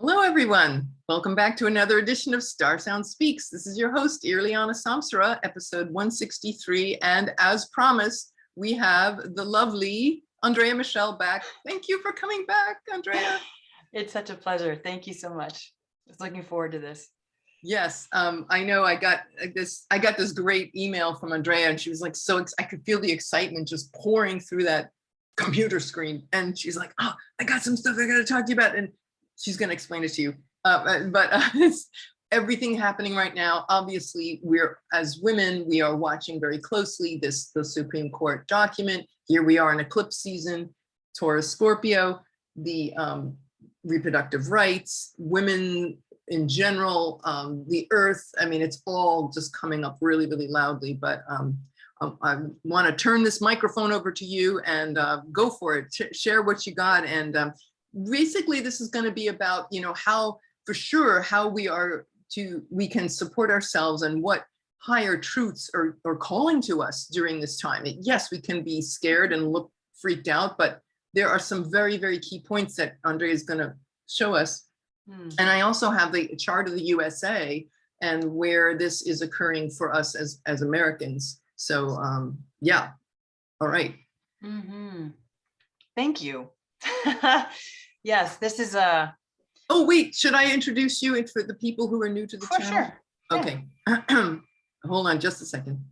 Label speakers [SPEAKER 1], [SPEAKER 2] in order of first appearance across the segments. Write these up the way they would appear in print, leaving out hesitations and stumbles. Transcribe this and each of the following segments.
[SPEAKER 1] Hello, everyone. Welcome back to another edition of StarSound Speaks. This is your host, Irlianna Samsara, episode 163. And as promised, we have the lovely Andrea Michelle back. Thank you for coming back, Andrea.
[SPEAKER 2] It's such a pleasure. Thank you so much. I was looking forward to this.
[SPEAKER 1] Yes, I know I got this great email from Andrea, and she was like, I could feel the excitement just pouring through that computer screen. And she's like, oh, I got some stuff I got to talk to you about. And she's going to explain it to you. It's everything happening right now. Obviously, as women, we are watching very closely the Supreme Court document. Here we are in eclipse season, Taurus, Scorpio, the reproductive rights, women in general, the earth. I mean, it's all just coming up really, really loudly. But I want to turn this microphone over to you and go for it. Share what you got. And basically, this is going to be about, how we can support ourselves and what higher truths are calling to us during this time. Yes, we can be scared and look freaked out, but there are some very, very key points that Andrea is going to show us. And I also have the chart of the USA and where this is occurring for us as Americans. So yeah, all right.
[SPEAKER 2] Thank you. Yes, this is
[SPEAKER 1] Oh, wait, should I introduce you for the people who are new to the channel?
[SPEAKER 2] Sure.
[SPEAKER 1] Okay. Hold on just a second.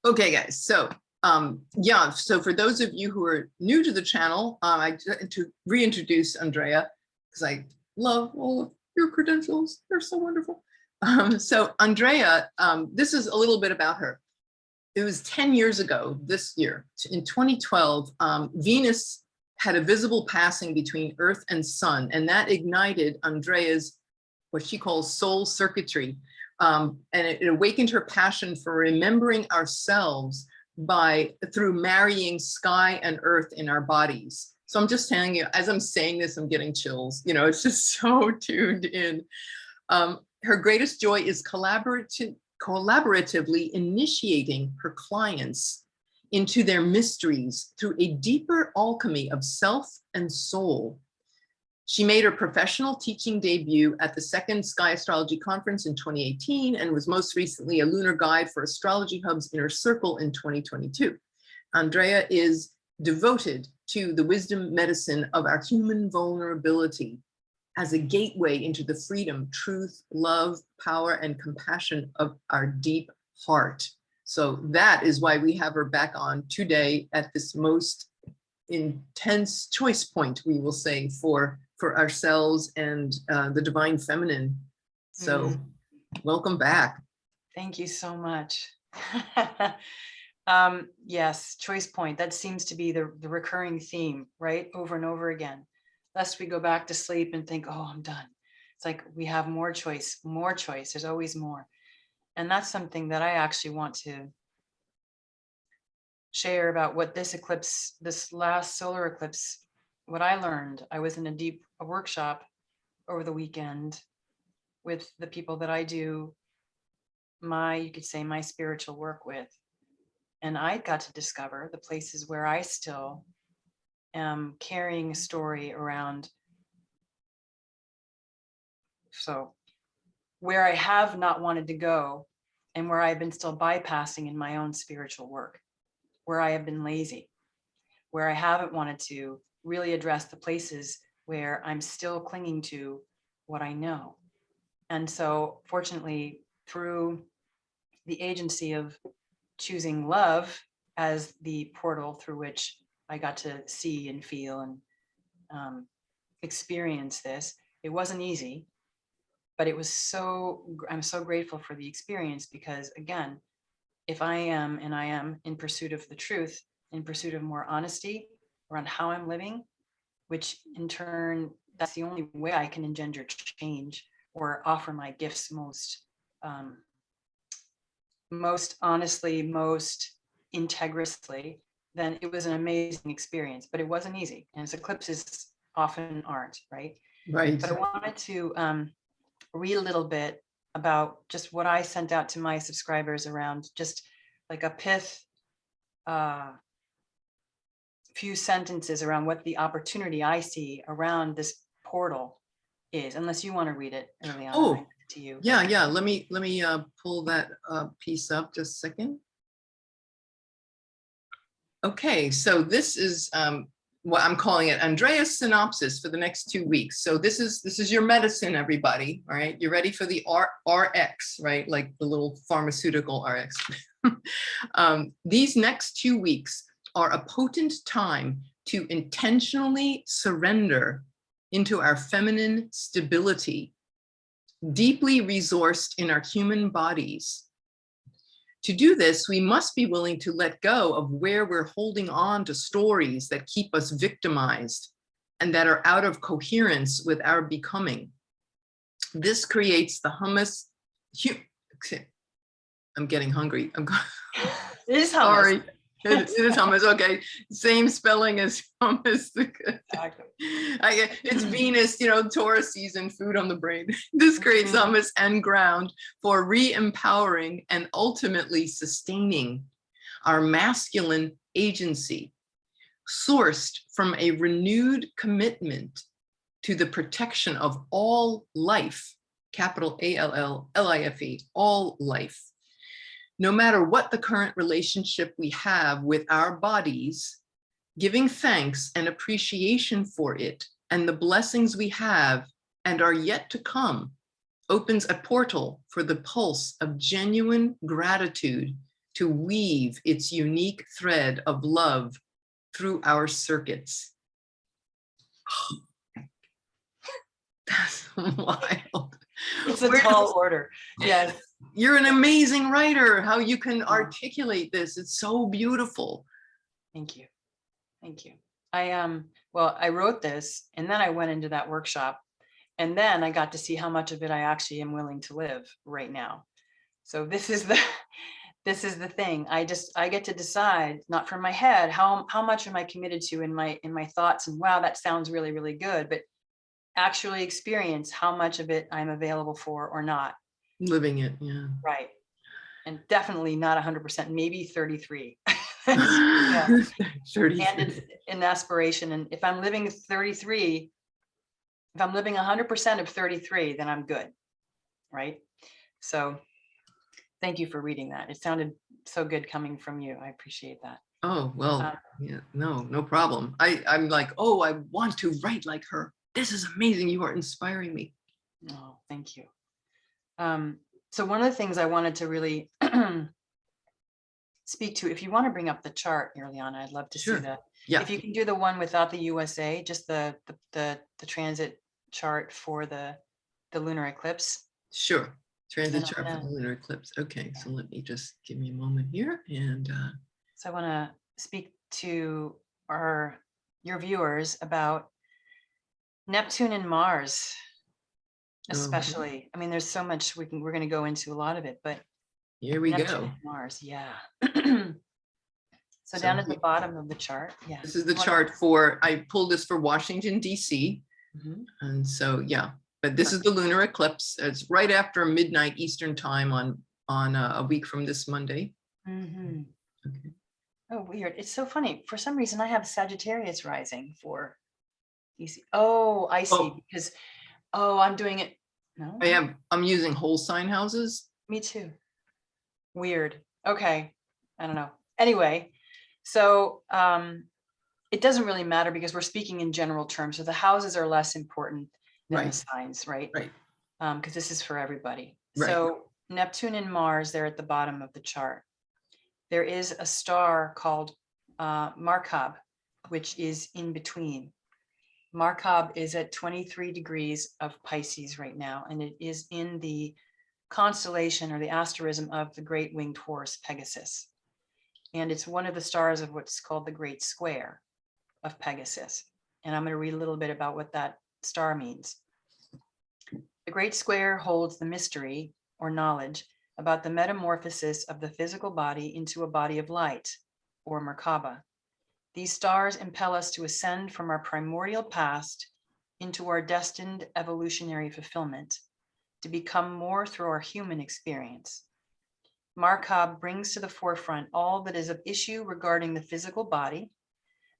[SPEAKER 1] Okay, guys. So so for those of you who are new to the channel, to reintroduce Andrea, because I love all of your credentials. They're so wonderful. So Andrea, this is a little bit about her. It was 10 years ago this year, in 2012, Venus had a visible passing between Earth and Sun, and that ignited Andrea's, what she calls soul circuitry. And it awakened her passion for remembering ourselves through marrying sky and earth in our bodies. So I'm just telling you, as I'm saying this, I'm getting chills. It's just so tuned in. Her greatest joy is collaboratively initiating her clients into their mysteries through a deeper alchemy of self and soul. She made her professional teaching debut at the second Sky Astrology Conference in 2018 and was most recently a lunar guide for Astrology Hub's Inner Circle in 2022. Andrea is devoted to the wisdom medicine of our human vulnerability as a gateway into the freedom, truth, love, power, and compassion of our deep heart. So that is why we have her back on today at this most intense choice point, we will say, for ourselves and the divine feminine. So welcome back.
[SPEAKER 2] Thank you so much. Yes, choice point. That seems to be the recurring theme, right? Over and over again. Lest we go back to sleep and think, oh, I'm done. It's like we have more choice. There's always more. And that's something that I actually want to share about what this eclipse, this last solar eclipse, what I learned. I was in a workshop over the weekend with the people that I do you could say my spiritual work with. And I got to discover the places where I still am carrying a story around. So where I have not wanted to go and where I've been still bypassing in my own spiritual work, where I have been lazy, where I haven't wanted to really address the places where I'm still clinging to what I know. And so fortunately, through the agency of choosing love as the portal through which I got to see and feel and experience this, it wasn't easy. But it was I'm so grateful for the experience because, again, if I am in pursuit of the truth, in pursuit of more honesty around how I'm living, which in turn, that's the only way I can engender change or offer my gifts most honestly, most integriously, then it was an amazing experience. But it wasn't easy. And as eclipses often aren't, right?
[SPEAKER 1] Right.
[SPEAKER 2] But I wanted to read a little bit about just what I sent out to my subscribers around just like a pith few sentences around what the opportunity I see around this portal is, unless you want to read it, Irlianna. I
[SPEAKER 1] Oh,
[SPEAKER 2] give it to you.
[SPEAKER 1] yeah, yeah. Let me pull that piece up just a second. Okay, so this is what I'm calling it Andrea's synopsis for the next 2 weeks. So this is your medicine, everybody. All right, you're ready for the RX, right? Like the little pharmaceutical RX. These next 2 weeks are a potent time to intentionally surrender into our feminine stability, deeply resourced in our human bodies. To do this, we must be willing to let go of where we're holding on to stories that keep us victimized and that are out of coherence with our becoming. This creates the hummus. I'm getting hungry.
[SPEAKER 2] It is hummus.
[SPEAKER 1] Sorry. It is hummus. Okay, same spelling as hummus.
[SPEAKER 2] Exactly.
[SPEAKER 1] It's Venus, Taurus season, food on the brain. This creates hummus and ground for re-empowering and ultimately sustaining our masculine agency, sourced from a renewed commitment to the protection of all life, capital ALLLIFE, all life. No matter what the current relationship we have with our bodies, giving thanks and appreciation for it and the blessings we have and are yet to come opens a portal for the pulse of genuine gratitude to weave its unique thread of love through our circuits. That's wild.
[SPEAKER 2] It's a tall order. Yes.
[SPEAKER 1] You're an amazing writer. How you can articulate this. It's so beautiful.
[SPEAKER 2] Thank you. Thank you. I wrote this and then I went into that workshop and then I got to see how much of it I actually am willing to live right now. So this is the thing. I get to decide, not from my head, how much am I committed to in my thoughts, and wow, that sounds really, really good, but actually experience how much of it I'm available for or not.
[SPEAKER 1] Living it, yeah.
[SPEAKER 2] Right. And definitely not 100%, maybe 33. Yeah. 33. And it's an aspiration. And if I'm living 33, if I'm living 100% of 33, then I'm good. Right. So thank you for reading that. It sounded so good coming from you. I appreciate that.
[SPEAKER 1] Oh, well, yeah, no problem. I'm like, oh, I want to write like her. This is amazing. You are inspiring me.
[SPEAKER 2] Oh, thank you. So one of the things I wanted to really speak to, if you want to bring up the chart, Irlianna, I'd love to see that.
[SPEAKER 1] Yeah.
[SPEAKER 2] If you can do the one without the USA, just the transit chart for the lunar eclipse.
[SPEAKER 1] Sure. Transit chart for the lunar eclipse. Okay, so let me just give me a moment here. And
[SPEAKER 2] so I want to speak to your viewers about Neptune and Mars, especially. I mean, there's so much we're going to go into a lot of it, but
[SPEAKER 1] here we
[SPEAKER 2] Neptune
[SPEAKER 1] go.
[SPEAKER 2] And Mars, yeah. So down at the bottom of the chart, yeah.
[SPEAKER 1] This is the chart I pulled this for Washington, D.C. And so, yeah, but this is the lunar eclipse. It's right after midnight Eastern time on a week from this Monday. Okay.
[SPEAKER 2] Oh, weird. It's so funny. For some reason, I have Sagittarius rising for DC. Oh, I see. Because, I'm doing it. No,
[SPEAKER 1] I'm using whole sign houses.
[SPEAKER 2] Me too. Weird. Okay. I don't know. Anyway, so it doesn't really matter because we're speaking in general terms. So the houses are less important than the signs, right?
[SPEAKER 1] Right.
[SPEAKER 2] Because this is for everybody.
[SPEAKER 1] Right.
[SPEAKER 2] So Neptune and Mars, they're at the bottom of the chart. There is a star called Merkaba, which is in between. Merkaba is at 23 degrees of Pisces right now, and it is in the constellation or the asterism of the great winged horse Pegasus. And it's one of the stars of what's called the Great Square of Pegasus. And I'm going to read a little bit about what that star means. The Great Square holds the mystery or knowledge about the metamorphosis of the physical body into a body of light, or merkaba. These stars impel us to ascend from our primordial past into our destined evolutionary fulfillment, to become more through our human experience. Merkaba brings to the forefront all that is of issue regarding the physical body,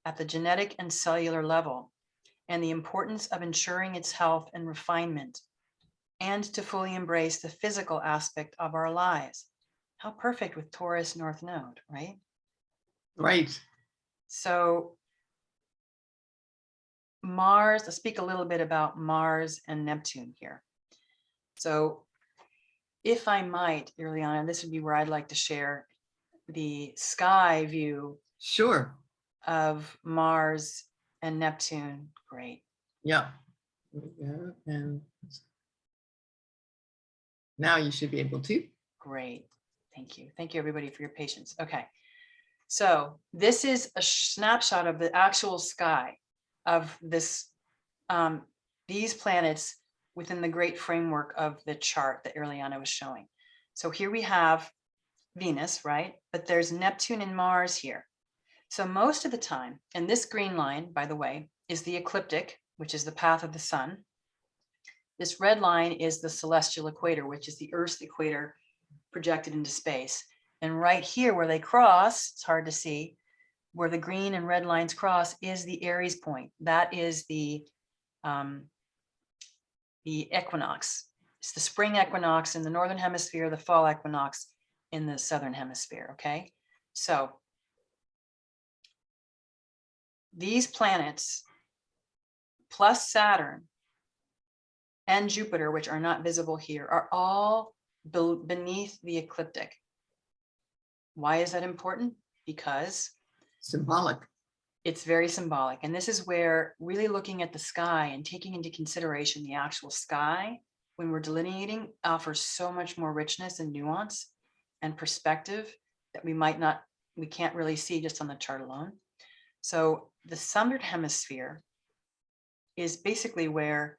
[SPEAKER 2] at the genetic and cellular level, and the importance of ensuring its health and refinement, and to fully embrace the physical aspect of our lives. How perfect with Taurus North Node, right?
[SPEAKER 1] Right.
[SPEAKER 2] So Mars, let's speak a little bit about Mars and Neptune here. So if I might, Irlianna, this would be where I'd like to share the sky view
[SPEAKER 1] Sure.
[SPEAKER 2] of Mars and Neptune. Great.
[SPEAKER 1] Yeah. Yeah. And now you should be able to.
[SPEAKER 2] Great. Thank you. Thank you, everybody, for your patience. Okay. So this is a snapshot of the actual sky of this, these planets within the great framework of the chart that Irlianna was showing. So here we have Venus, right? But there's Neptune and Mars here. So most of the time, and this green line, by the way, is the ecliptic, which is the path of the sun. This red line is the celestial equator, which is the Earth's equator projected into space. And right here where they cross, it's hard to see, where the green and red lines cross is the Aries point. That is the equinox. It's the spring equinox in the northern hemisphere, the fall equinox in the southern hemisphere, okay? So these planets plus Saturn and Jupiter, which are not visible here, are all beneath the ecliptic. Why is that important? Because
[SPEAKER 1] Symbolic.
[SPEAKER 2] it's very symbolic. And this is where really looking at the sky and taking into consideration the actual sky when we're delineating offers so much more richness and nuance and perspective that we can't really see just on the chart alone. So the southern hemisphere is basically where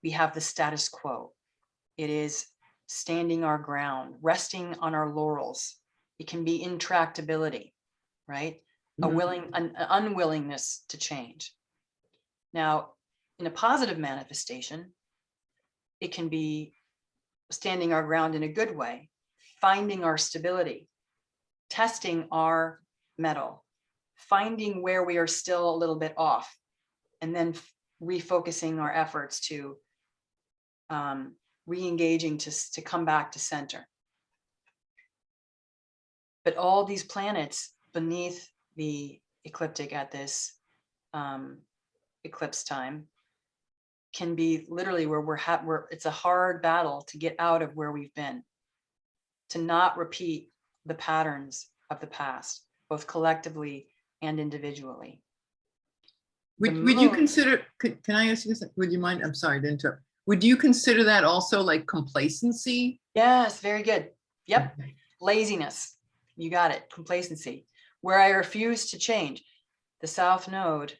[SPEAKER 2] we have the status quo. It is standing our ground, resting on our laurels. It can be intractability, right? An unwillingness to change. Now, in a positive manifestation, it can be standing our ground in a good way, finding our stability, testing our mettle, finding where we are still a little bit off, and then refocusing our efforts to re-engaging to come back to center. But all these planets beneath the ecliptic at this eclipse time can be literally where it's a hard battle to get out of where we've been, to not repeat the patterns of the past, both collectively and individually.
[SPEAKER 1] Would you consider, can I ask you this? Would you mind? I'm sorry to interrupt. Would you consider that also like complacency?
[SPEAKER 2] Yes, very good. Yep.
[SPEAKER 1] Okay.
[SPEAKER 2] Laziness. You got it. Complacency. Where I refuse to change. The South Node,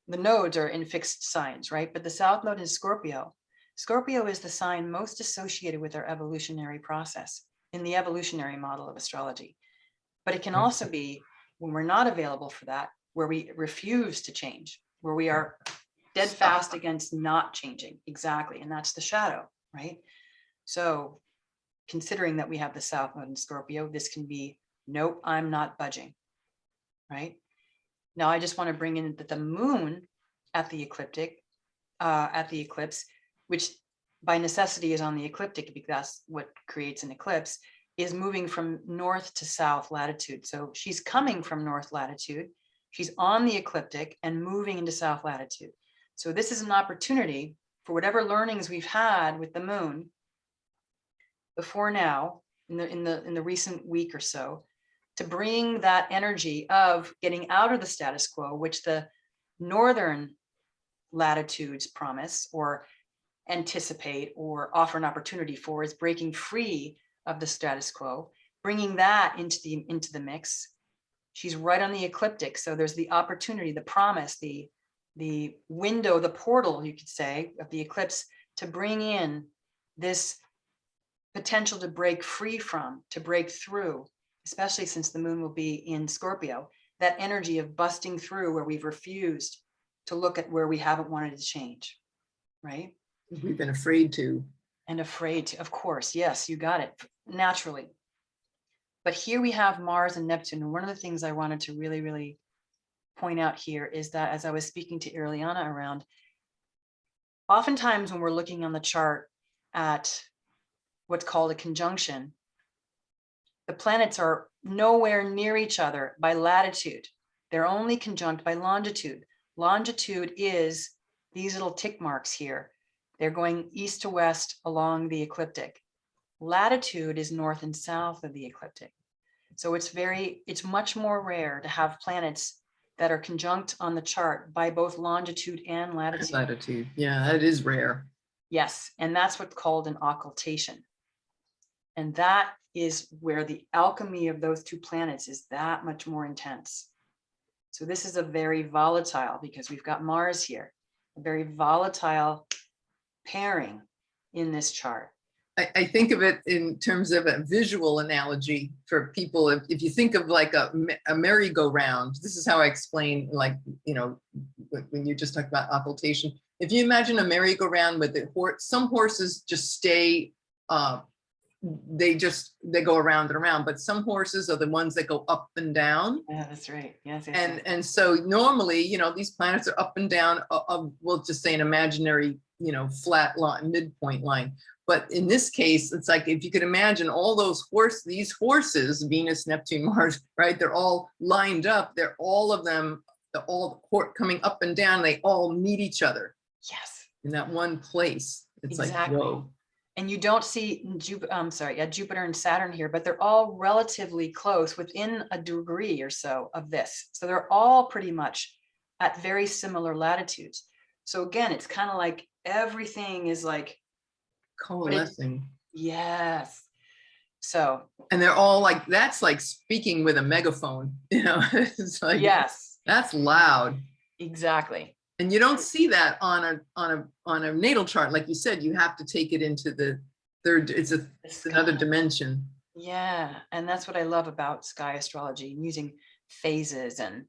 [SPEAKER 2] the nodes are in fixed signs, right? But the South Node is Scorpio. Scorpio is the sign most associated with our evolutionary process in the evolutionary model of astrology. But it can also be when we're not available for that, where we refuse to change, where we are dead fast against not changing. Exactly. And that's the shadow, right? So considering that we have the South Node in Scorpio, this can be, nope, I'm not budging, right? Now, I just want to bring in that the moon at the eclipse, which by necessity is on the ecliptic because that's what creates an eclipse, is moving from north to south latitude. So she's coming from north latitude. She's on the ecliptic and moving into south latitude. So this is an opportunity for whatever learnings we've had with the moon before now, in the recent week or so, to bring that energy of getting out of the status quo, which the northern latitudes promise or anticipate or offer an opportunity for, is breaking free of the status quo, bringing that into the mix. She's right on the ecliptic, so there's the opportunity, the promise, the window, the portal, you could say, of the eclipse to bring in this potential to break free from, to break through, especially since the moon will be in Scorpio, that energy of busting through where we've refused to look at where we haven't wanted to change, right?
[SPEAKER 1] We've been afraid to.
[SPEAKER 2] And afraid to, of course, yes, you got it, naturally. But here we have Mars and Neptune. And one of the things I wanted to really, really point out here is that, as I was speaking to Irlianna around, oftentimes when we're looking on the chart at what's called a conjunction, the planets are nowhere near each other by latitude. They're only conjunct by longitude. Longitude is these little tick marks here. They're going east to west along the ecliptic. Latitude is north and south of the ecliptic. So it's much more rare to have planets that are conjunct on the chart by both longitude and latitude.
[SPEAKER 1] Latitude, yeah, that is rare.
[SPEAKER 2] Yes, and that's what's called an occultation. And that is where the alchemy of those two planets is that much more intense. So this is a very volatile, because we've got Mars here, a very volatile pairing in this chart.
[SPEAKER 1] I think of it in terms of a visual analogy for people. If you think of like a merry-go-round, this is how I explain, like, you know, when you just talk about occultation. If you imagine a merry-go-round with the some horses just stay, they go around and around, but some horses are the ones that go up and down.
[SPEAKER 2] Yeah, that's right. Yes.
[SPEAKER 1] And so normally, you know, these planets are up and down of, we'll just say an imaginary, you know, flat line, midpoint line. But in this case, it's like, if you could imagine all those these horses, Venus, Neptune, Mars, right? They're all lined up. They're all of them, all coming up and down. They all meet each other.
[SPEAKER 2] Yes.
[SPEAKER 1] In that one place. It's
[SPEAKER 2] exactly.
[SPEAKER 1] Like, whoa.
[SPEAKER 2] And you don't see Jupiter and Saturn here, but they're all relatively close, within a degree or so of this. So they're all pretty much at very similar latitudes. So again, it's kind of like everything is like
[SPEAKER 1] Coalescing.
[SPEAKER 2] Yes. So.
[SPEAKER 1] And they're all like, that's like speaking with a megaphone, you know. It's like,
[SPEAKER 2] yes,
[SPEAKER 1] that's loud.
[SPEAKER 2] Exactly.
[SPEAKER 1] And you don't see that on a natal chart. Like you said, you have to take it into the third, it's another dimension.
[SPEAKER 2] Yeah. And that's what I love about sky astrology, and using phases and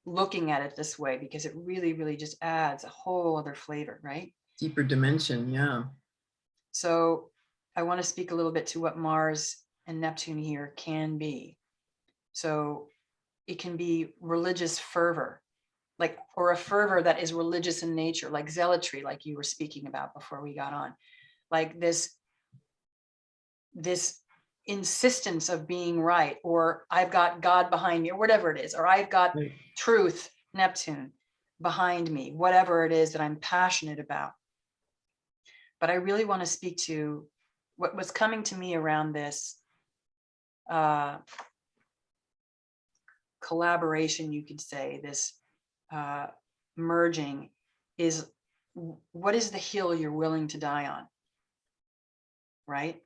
[SPEAKER 2] looking at it this way, because it really, really just adds a whole other flavor, right?
[SPEAKER 1] Deeper dimension. Yeah.
[SPEAKER 2] So I want to speak a little bit to what Mars and Neptune here can be. So it can be religious fervor, like, or a fervor that is religious in nature, like zealotry, like you were speaking about before we got on, like this insistence of being right, or I've got God behind me, or whatever it is, or I've got truth, Neptune, behind me, whatever it is that I'm passionate about. But I really want to speak to what was coming to me around this collaboration, you could say, this merging, is what is the hill you're willing to die on, right?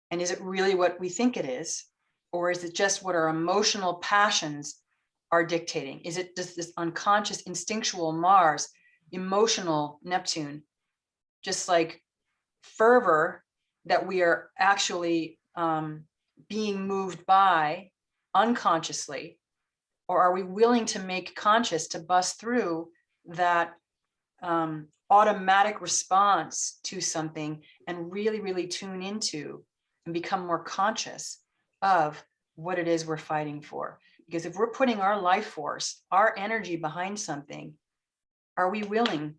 [SPEAKER 2] And is it really what we think it is, or is it just what our emotional passions are dictating? Is it just this unconscious, instinctual Mars, emotional Neptune, just like fervor that we are actually being moved by unconsciously? Or are we willing to make conscious, to bust through that automatic response to something, and really, really tune into and become more conscious of what it is we're fighting for? Because if we're putting our life force, our energy behind something, are we willing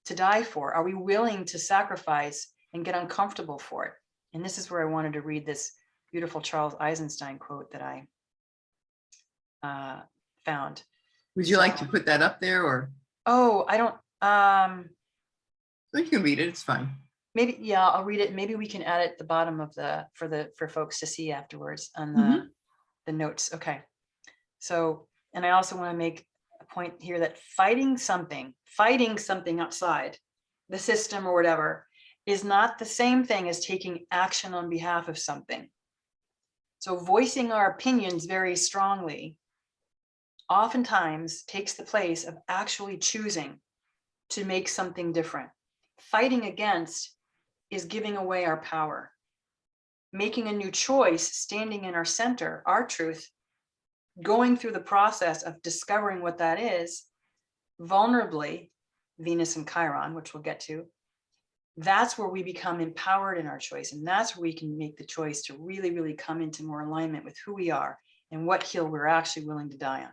[SPEAKER 2] to die for? Are we willing to sacrifice and get uncomfortable for it? And this is where I wanted to read this beautiful Charles Eisenstein quote that I found.
[SPEAKER 1] Would you like to put that up there, or?
[SPEAKER 2] Oh, I don't.
[SPEAKER 1] You can read it. It's fine.
[SPEAKER 2] Maybe, yeah, I'll read it. Maybe we can add it at the bottom of for folks to see afterwards on the notes. Okay. So, and I also want to make a point here that fighting something outside the system or whatever is not the same thing as taking action on behalf of something. So voicing our opinions very strongly oftentimes takes the place of actually choosing to make something different. Fighting against is giving away our power. Making a new choice, standing in our center, our truth, going through the process of discovering what that is, vulnerably, Venus and Chiron, which we'll get to, that's where we become empowered in our choice. And that's where we can make the choice to really, really come into more alignment with who we are and what hill we're actually willing to die on.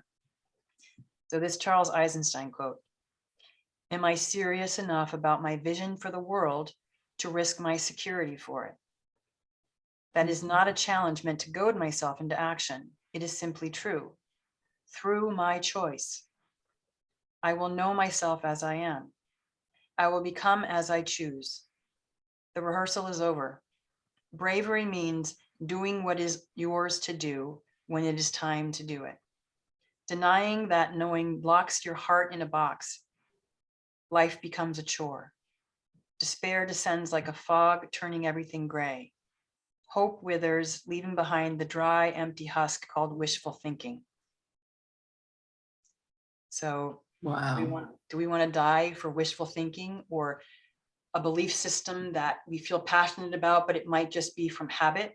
[SPEAKER 2] So this Charles Eisenstein quote, am I serious enough about my vision for the world to risk my security for it? That is not a challenge meant to goad myself into action. It is simply true. Through my choice, I will know myself as I am. I will become as I choose. The rehearsal is over. Bravery means doing what is yours to do when it is time to do it. Denying that knowing locks your heart in a box. Life becomes a chore. Despair descends like a fog, turning everything gray. Hope withers, leaving behind the dry, empty husk called wishful thinking. So
[SPEAKER 1] Wow.
[SPEAKER 2] do we want to die for wishful thinking or a belief system that we feel passionate about, but it might just be from habit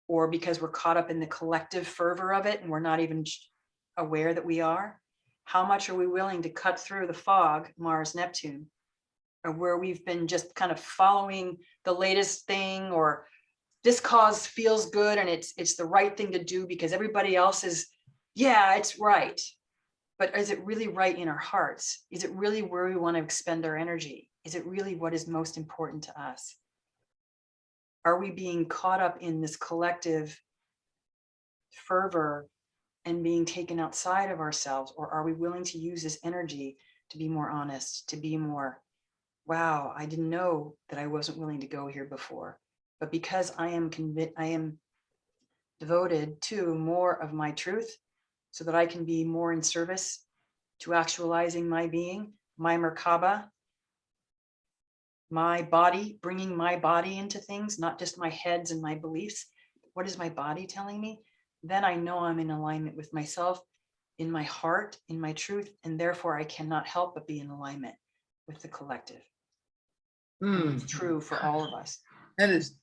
[SPEAKER 2] or because we're caught up in the collective fervor of it and we're not even aware that we are? How much are we willing to cut through the fog, Mars, Neptune, or where we've been just kind of following the latest thing, or this cause feels good and it's the right thing to do because everybody else is, yeah, it's right. But is it really right in our hearts? Is it really where we want to expend our energy? Is it really what is most important to us? Are we being caught up in this collective fervor and being taken outside of ourselves? Or are we willing to use this energy to be more honest, to be more, wow, I didn't know that I wasn't willing to go here before. But because I am devoted to more of my truth so that I can be more in service to actualizing my being, my merkaba, my body, bringing my body into things, not just my heads and my beliefs. What is my body telling me? Then I know I'm in alignment with myself, in my heart, in my truth, and therefore I cannot help but be in alignment with the collective. And it's true for all of us.
[SPEAKER 1] That is,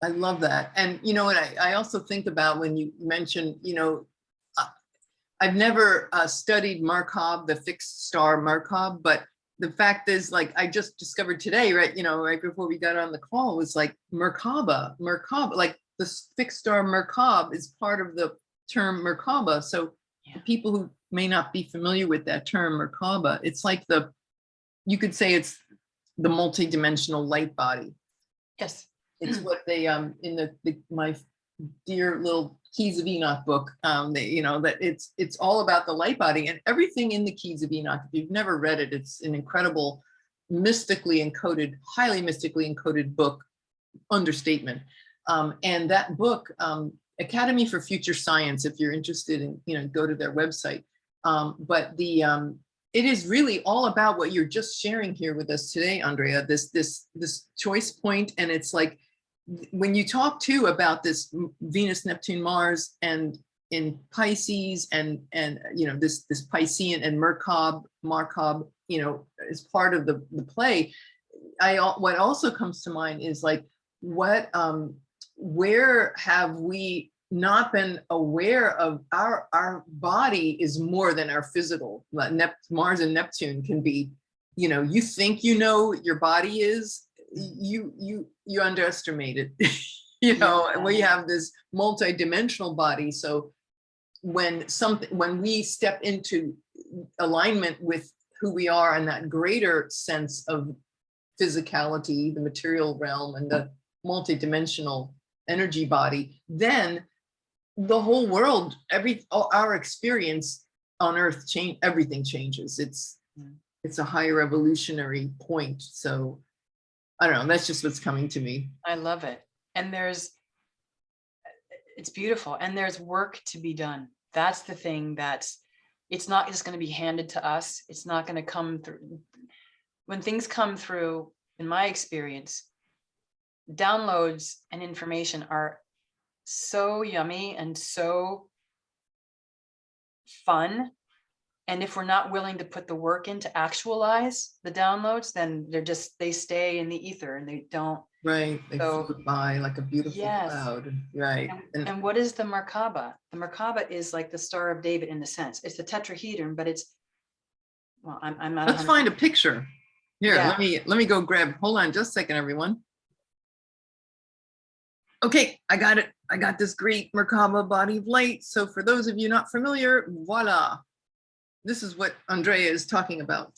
[SPEAKER 1] I love that. And you know what I also think about when you mentioned, you know, I've never studied merkaba, the fixed star merkaba, but the fact is, like, I just discovered today, right, you know, right before we got on the call, was like merkaba, like the fixed star merkaba is part of the term merkaba. So for people who may not be familiar with that term merkaba, it's like you could say it's the multi-dimensional light body.
[SPEAKER 2] Yes.
[SPEAKER 1] It's what they in my dear little Keys of Enoch book, you know, that it's all about the light body and everything in the Keys of Enoch. If you've never read it, it's an incredible, mystically encoded, highly mystically encoded book, understatement. And that book, Academy for Future Science, if you're interested in, you know, go to their website. But it is really all about what you're just sharing here with us today, Andrea, this choice point. And it's like, when you talk too about this Venus, Neptune, Mars, and in Pisces, and you know, this Piscean and merkaba, you know, is part of the play. What also comes to mind is like, where have we not been aware of our body is more than our physical. Mars and Neptune can be, you know, you think you know what your body is, you underestimate it. You know, and we have this multi-dimensional body. So when we step into alignment with who we are and that greater sense of physicality, the material realm and the multi-dimensional energy body, then the whole world, our experience on Earth everything changes. It's a higher evolutionary point. So I don't know, that's just what's coming to me.
[SPEAKER 2] I love it. And it's beautiful. And there's work to be done. That's the thing, it's not just going to be handed to us. It's not going to come through. When things come through, in my experience, downloads and information are so yummy and so fun. And if we're not willing to put the work in to actualize the downloads, then they stay in the ether and they don't.
[SPEAKER 1] Right, they float by like a beautiful cloud. Right.
[SPEAKER 2] And what is the merkaba? The merkaba is like the Star of David in a sense. It's the tetrahedron, but it's, well, I'm not.
[SPEAKER 1] Let's find a picture. Here, let me go grab, hold on just a second, everyone. Okay, I got it. I got this great merkaba body of light. So for those of you not familiar, voila. This is what Andrea is talking about.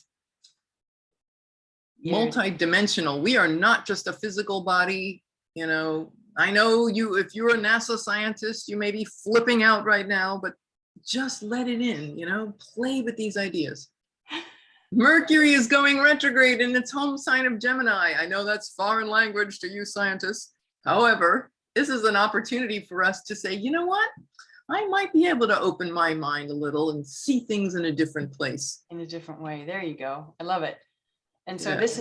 [SPEAKER 2] Yeah.
[SPEAKER 1] Multi-dimensional. We are not just a physical body. You know, I know you, if you're a NASA scientist, you may be flipping out right now, but just let it in, you know, play with these ideas. Mercury is going retrograde in its home sign of Gemini. I know that's foreign language to you scientists. However, this is an opportunity for us to say, you know what? I might be able to open my mind a little and see things in a different place.
[SPEAKER 2] In a different way. There you go. I love it. And so
[SPEAKER 1] Yeah.
[SPEAKER 2] this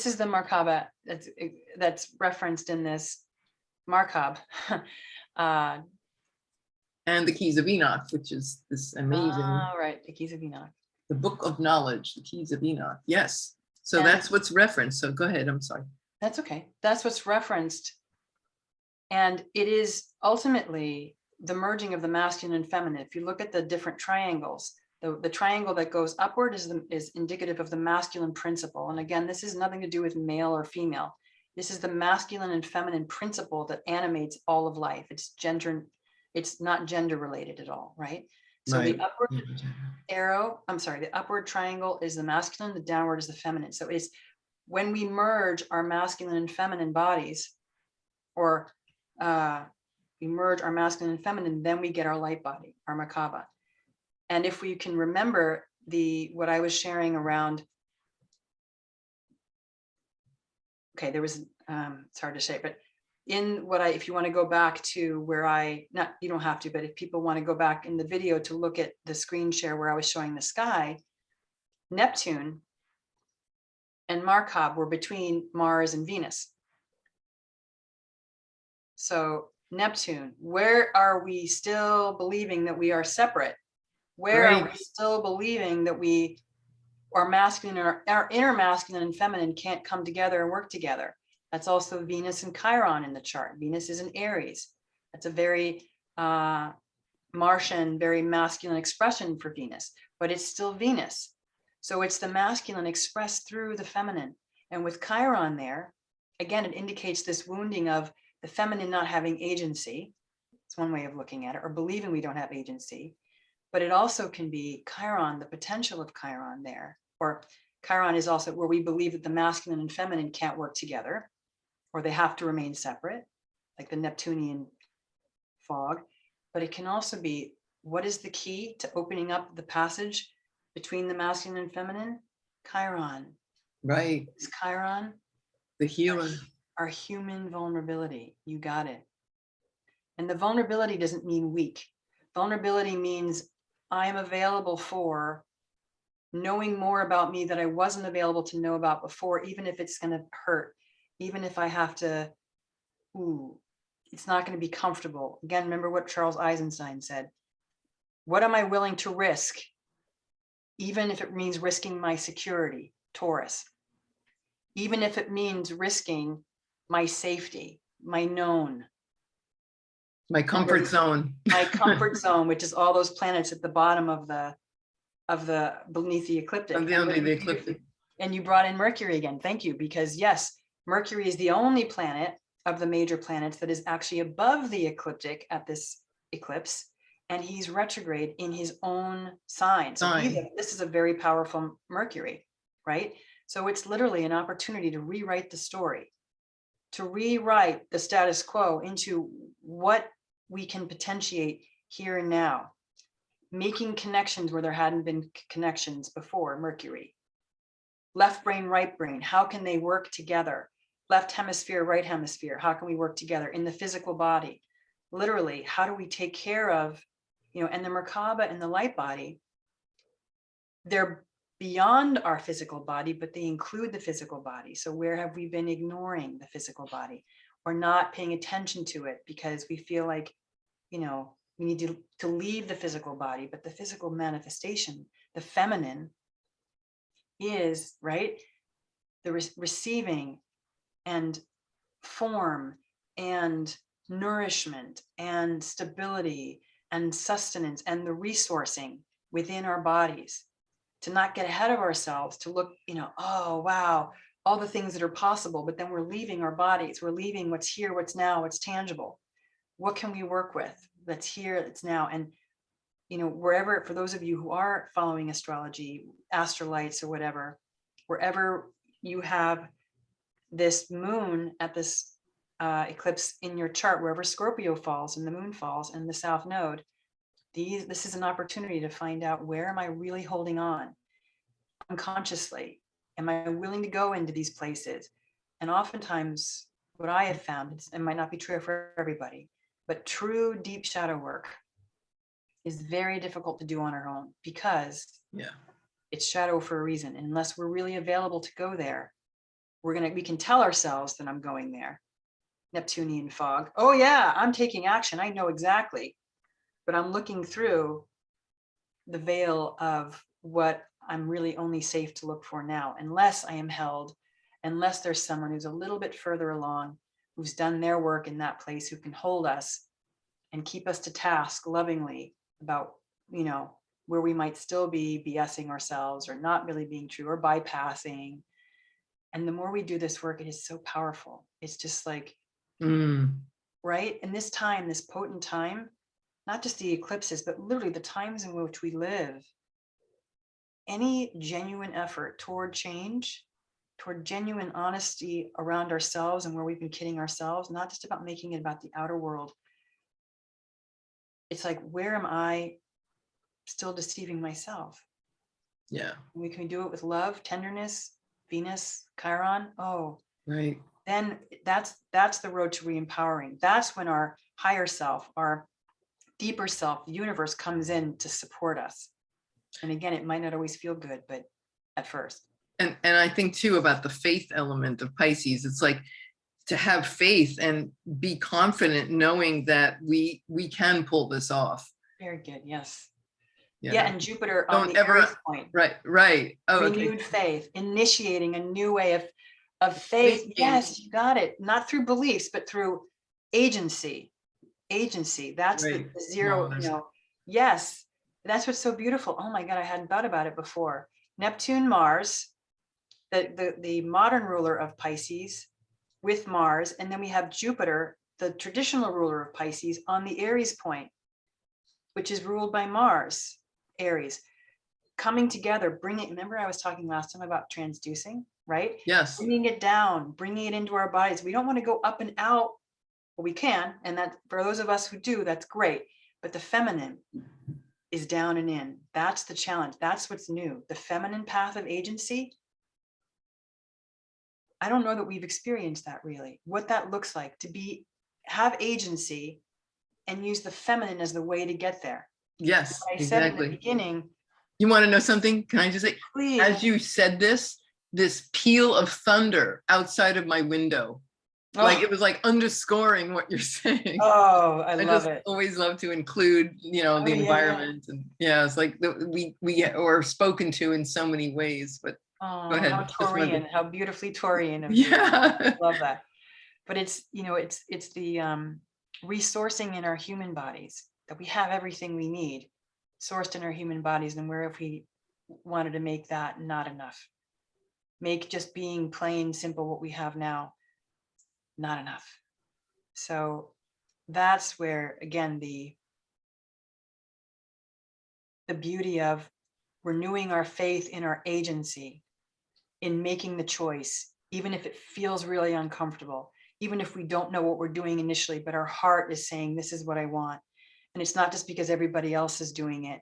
[SPEAKER 2] is the merkaba that's referenced in this merkab.
[SPEAKER 1] And the Keys of Enoch, which is this amazing,
[SPEAKER 2] Right, the Keys of Enoch.
[SPEAKER 1] the Book of Knowledge, the Keys of Enoch. Yes. So
[SPEAKER 2] And
[SPEAKER 1] that's what's referenced. So go ahead. I'm sorry.
[SPEAKER 2] that's okay. That's what's referenced. And it is ultimately the merging of the masculine and feminine. If you look at the different triangles, the triangle that goes upward is indicative of the masculine principle. And again, this has nothing to do with male or female. This is the masculine and feminine principle that animates all of life. It's not gender related at all, right? So
[SPEAKER 1] Right.
[SPEAKER 2] the upward arrow, I'm sorry, the upward triangle is the masculine, the downward is the feminine. So it's when we merge our masculine and feminine bodies, or we merge our masculine and feminine, then we get our light body, our merkaba. And if we can remember what I was sharing around, okay, there was, it's hard to say, but if you want to go back to where you don't have to, but if people want to go back in the video to look at the screen share where I was showing the sky, Neptune and Merkaba were between Mars and Venus. So Neptune, where are we still believing that we are separate? Where are we still believing that we are masculine, or our inner masculine and feminine can't come together and work together? That's also Venus and Chiron in the chart. Venus is in Aries. That's a very Martian, very masculine expression for Venus, but it's still Venus. So it's the masculine expressed through the feminine. And with Chiron there, again, it indicates this wounding of the feminine not having agency. It's one way of looking at it, or believing we don't have agency. But it also can be Chiron, the potential of Chiron there. Or Chiron is also where we believe that the masculine and feminine can't work together, or they have to remain separate, like the Neptunian fog. But it can also be, what is the key to opening up the passage between the masculine and feminine? Chiron.
[SPEAKER 1] Right.
[SPEAKER 2] It's Chiron,
[SPEAKER 1] The healer.
[SPEAKER 2] our human vulnerability. You got it. And the vulnerability doesn't mean weak. Vulnerability means I am available for knowing more about me that I wasn't available to know about before, even if it's going to hurt, even if I have to, it's not going to be comfortable. Again, remember what Charles Eisenstein said. What am I willing to risk? Even if it means risking my security, Taurus. Even if it means risking my safety, my known.
[SPEAKER 1] My comfort zone.
[SPEAKER 2] My comfort zone, which is all those planets at the bottom of beneath the ecliptic.
[SPEAKER 1] Under the ecliptic.
[SPEAKER 2] And you brought in Mercury again. Thank you. Because yes, Mercury is the only planet of the major planets that is actually above the ecliptic at this eclipse. And he's retrograde in his own sign. So this is a very powerful Mercury, right? So it's literally an opportunity to rewrite the story, to rewrite the status quo into what we can potentiate here and now, making connections where there hadn't been connections before. Mercury, left brain, right brain, how can they work together? Left hemisphere, right hemisphere, how can we work together in the physical body? Literally, how do we take care of, and the merkaba and the light body, they're beyond our physical body, but they include the physical body. So where have we been ignoring the physical body or not paying attention to it because we feel like, we need to leave the physical body, but the physical manifestation, the feminine, is, right, the receiving and form and nourishment and stability and sustenance and the resourcing within our bodies, to not get ahead of ourselves, to look, oh, wow, all the things that are possible, but then we're leaving our bodies, we're leaving what's here, what's now, what's tangible. What can we work with that's here, that's now? And wherever, for those of you who are following astrology, astrolites or whatever, wherever you have this moon at this eclipse in your chart, wherever Scorpio falls and the moon falls and the south node, this is an opportunity to find out, where am I really holding on unconsciously? Am I willing to go into these places? And oftentimes what I have found, it might not be true for everybody, but true deep shadow work is very difficult to do on our own, because it's shadow for a reason. And unless we're really available to go there, we can tell ourselves that I'm going there. Neptunian fog. Oh yeah, I'm taking action. I know exactly. But I'm looking through the veil of what I'm really only safe to look for now, unless I am held, unless there's someone who's a little bit further along, who's done their work in that place, who can hold us and keep us to task lovingly about, where we might still be BSing ourselves or not really being true or bypassing. And the more we do this work, it is so powerful. It's just like, right? And this time, this potent time, not just the eclipses, but literally the times in which we live, any genuine effort toward change, toward genuine honesty around ourselves and where we've been kidding ourselves, not just about making it about the outer world. It's like, where am I still deceiving myself?
[SPEAKER 1] Yeah.
[SPEAKER 2] We can do it with love, tenderness, Venus, Chiron. Oh,
[SPEAKER 1] right.
[SPEAKER 2] Then that's the road to re-empowering. That's when our higher self, our deeper self, the universe, comes in to support us. And again, it might not always feel good, but at first.
[SPEAKER 1] And I think too about the faith element of Pisces. It's like to have faith and be confident, knowing that we can pull this off.
[SPEAKER 2] Very good. Yes. Yeah. And Jupiter on the
[SPEAKER 1] ever,
[SPEAKER 2] Earth point.
[SPEAKER 1] Right. Oh,
[SPEAKER 2] renewed faith, initiating a new way of faith. Thinking. Yes, you got it. Not through beliefs, but through agency. That's the zero, yes, that's what's so beautiful. Oh my God, I hadn't thought about it before. Neptune, Mars, the modern ruler of Pisces with Mars, and then we have Jupiter, the traditional ruler of Pisces, on the Aries point, which is ruled by Mars, Aries, coming together, remember I was talking last time about transducing, right?
[SPEAKER 1] Yes.
[SPEAKER 2] Bringing it down, bringing it into our bodies. We don't want to go up and out. Well, we can, and that for those of us who do, that's great. But the feminine is down and in. That's the challenge. That's what's new. The feminine path of agency. I don't know that we've experienced that really. What that looks like to have agency and use the feminine as the way to get there.
[SPEAKER 1] Yes,
[SPEAKER 2] I said in the beginning.
[SPEAKER 1] You want to know something? Can I just say,
[SPEAKER 2] please.
[SPEAKER 1] As you said this peal of thunder outside of my window. Like it was like underscoring what you're saying.
[SPEAKER 2] Oh, I love it.
[SPEAKER 1] Always love to include, the environment, and it's like we are spoken to in so many ways. But go ahead.
[SPEAKER 2] How Taurian, how beautifully Taurian of
[SPEAKER 1] you. I
[SPEAKER 2] love that. But it's it's the resourcing in our human bodies, that we have everything we need sourced in our human bodies, and where if we wanted to make that not enough, make just being plain simple what we have now not enough. So that's where, again, the beauty of renewing our faith in our agency, in making the choice, even if it feels really uncomfortable, even if we don't know what we're doing initially, but our heart is saying, this is what I want. And it's not just because everybody else is doing it.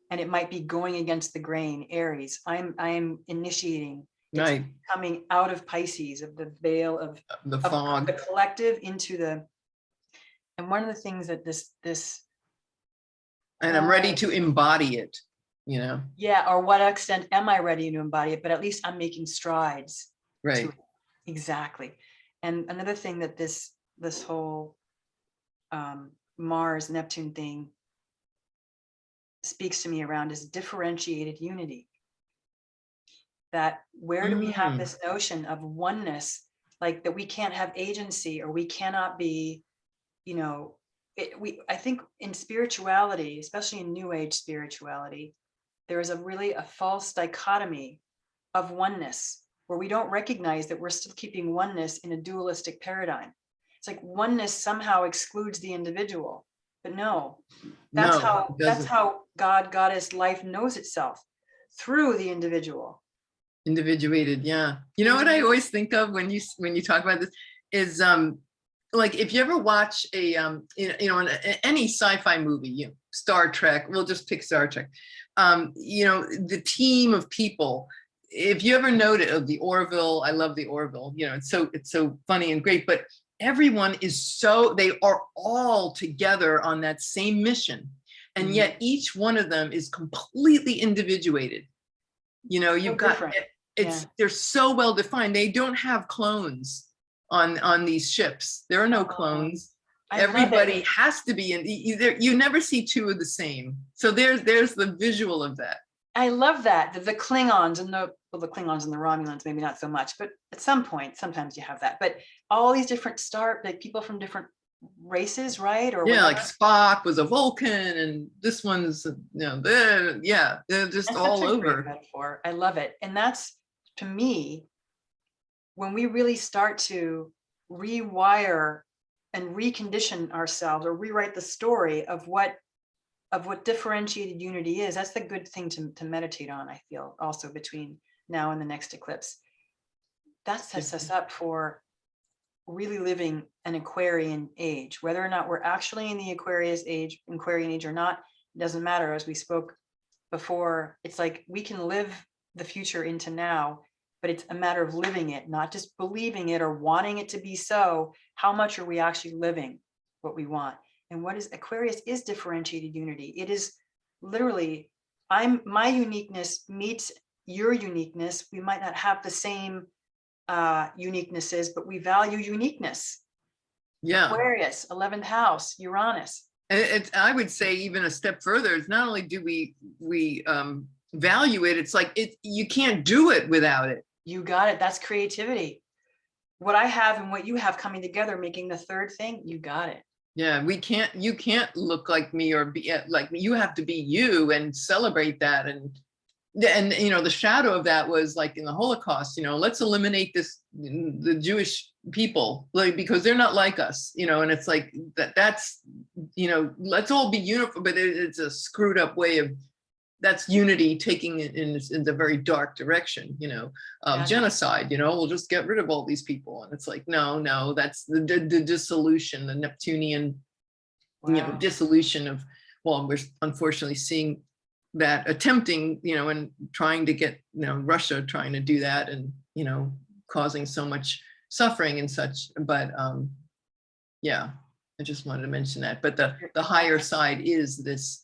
[SPEAKER 2] And it might be going against the grain. Aries, I am initiating. It's coming out of Pisces, of the veil of
[SPEAKER 1] the fog,
[SPEAKER 2] the collective into the. And one of the things that this.
[SPEAKER 1] And I'm ready to embody it,
[SPEAKER 2] Yeah, or what extent am I ready to embody it? But at least I'm making strides.
[SPEAKER 1] Right.
[SPEAKER 2] Exactly. And another thing that this whole Mars Neptune thing speaks to me around is differentiated unity. That where do we have this notion of oneness, like that we can't have agency, or we cannot be, I think in spirituality, especially in New Age spirituality, there is a false dichotomy of oneness, where we don't recognize that we're still keeping oneness in a dualistic paradigm. It's like oneness somehow excludes the individual. But no,
[SPEAKER 1] No, it
[SPEAKER 2] that's
[SPEAKER 1] doesn't.
[SPEAKER 2] how God, goddess, life knows itself, through the individual.
[SPEAKER 1] Individuated, yeah. You know what I always think of when you talk about this is like if you ever watch a any sci-fi movie, Star Trek, we'll just pick Star Trek. The team of people. If you ever noted the Orville, I love the Orville. It's so funny and great, but everyone they are all together on that same mission, and yet each one of them is completely individuated. You've got
[SPEAKER 2] different.
[SPEAKER 1] they're so well defined. They don't have clones on these ships. There are no clones. Everybody has to be in either. You never see two of the same. So there's the visual of that.
[SPEAKER 2] I love that. The Klingons and the Klingons and the Romulans, maybe not so much, but at some point, sometimes you have that. But all these different people from different races, right? Or
[SPEAKER 1] yeah, whatever. Like Spock was a Vulcan, and this one's they're just that's all over.
[SPEAKER 2] Great metaphor. I love it, and that's, to me, when we really start to rewire and recondition ourselves, or rewrite the story of what differentiated unity is. That's the good thing to meditate on, I feel, also between now and the next eclipse. That sets us up for really living an Aquarian age. Whether or not we're actually in the Aquarian age or not, it doesn't matter. As we spoke before, it's like we can live the future into now, but it's a matter of living it, not just believing it or wanting it to be so. How much are we actually living what we want? And what is Aquarius is differentiated unity. It is literally, my uniqueness meets your uniqueness. We might not have the same uniquenesses, but we value uniqueness.
[SPEAKER 1] Yeah.
[SPEAKER 2] Aquarius, 11th house, Uranus.
[SPEAKER 1] I would say even a step further. It's not only do we value it, it's like you can't do it without it.
[SPEAKER 2] You got it. That's creativity. What I have and what you have coming together, making the third thing, you got it.
[SPEAKER 1] Yeah, you can't look like me or be like me. You have to be you and celebrate that. And the shadow of that was like in the Holocaust, let's eliminate the Jewish people, like, because they're not like us, and it's like that's let's all be uniform, but it's a screwed up way of, that's unity taking it in the very dark direction, genocide, we'll just get rid of all these people. And it's like, no, that's the dissolution, the Neptunian, dissolution of, well, we're unfortunately seeing that attempting, and trying to get, Russia trying to do that, and, causing so much suffering and such. But I just wanted to mention that. But the higher side is this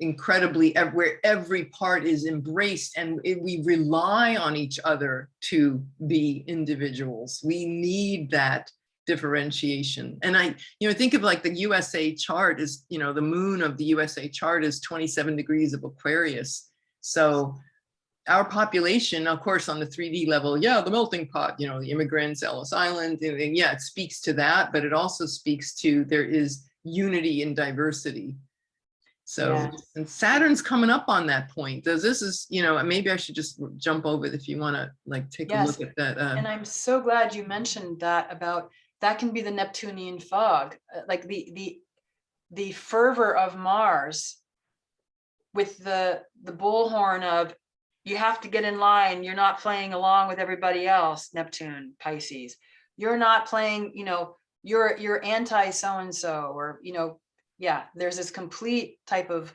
[SPEAKER 1] incredibly, where every part is embraced, and we rely on each other to be individuals. We need that differentiation. And I think of like the USA chart is, the moon of the USA chart is 27 degrees of Aquarius. So our population, of course, on the 3D level, the melting pot, the immigrants, Ellis Island, and it speaks to that, but it also speaks to there is unity in diversity. So, and Saturn's coming up on that point. This is, maybe I should just jump over it if you want to like take a look at that.
[SPEAKER 2] And I'm so glad you mentioned that, about that can be the Neptunian fog, like the fervor of Mars with the bullhorn of, you have to get in line. You're not playing along with everybody else. Neptune, Pisces, you're not playing, you're anti so-and-so, or, there's this complete type of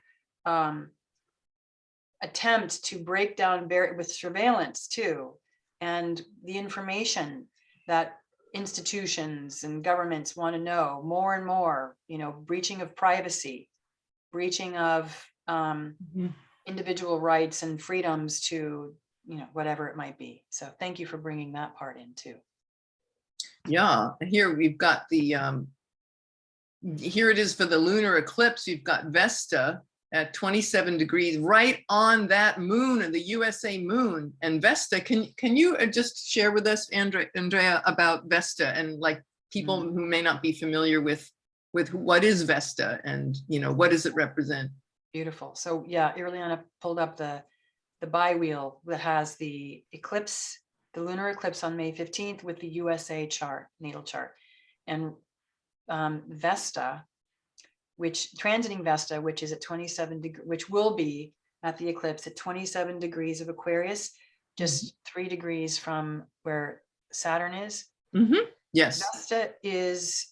[SPEAKER 2] attempt to break down with surveillance too, and the information that institutions and governments want to know more and more, breaching of privacy, breaching of individual rights and freedoms to, whatever it might be. So thank you for bringing that part in too. Yeah,
[SPEAKER 1] here we've got the here it is for the lunar eclipse. You've got Vesta at 27 degrees, right on that moon, and the USA moon. And Vesta, can you just share with us, Andrea, about Vesta, and like people who may not be familiar with what is Vesta, and what does it represent?
[SPEAKER 2] Beautiful. So Irlianna pulled up the bi-wheel that has the eclipse, the lunar eclipse on May 15th with the USA chart, natal chart. And Vesta which transiting Vesta, which is at 27 degrees, which will be at the eclipse at 27 degrees of Aquarius, just 3 degrees from where Saturn is.
[SPEAKER 1] Yes.
[SPEAKER 2] Vesta is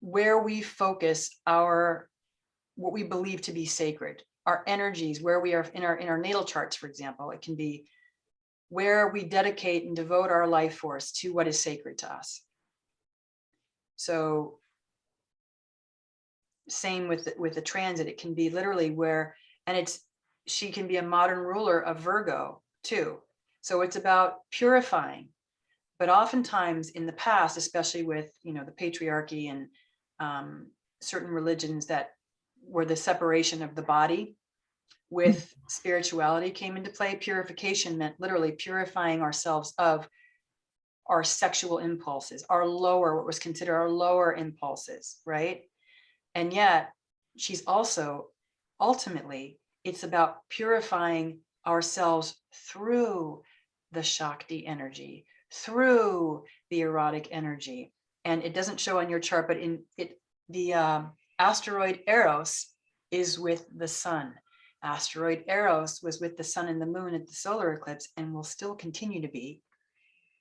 [SPEAKER 2] where we focus what we believe to be sacred, our energies, where we are in our natal charts, for example. It can be where we dedicate and devote our life force to what is sacred to us. So same with the transit. It can be literally where, and she can be a modern ruler of Virgo too. So it's about purifying. But oftentimes in the past, especially with, the patriarchy and certain religions that where the separation of the body with spirituality came into play, purification meant literally purifying ourselves of our sexual impulses, what was considered our lower impulses, right? And yet she's also, ultimately, it's about purifying ourselves through the Shakti energy, through the erotic energy. And it doesn't show on your chart, but the asteroid Eros is with the sun. Asteroid Eros was with the sun and the moon at the solar eclipse and will still continue to be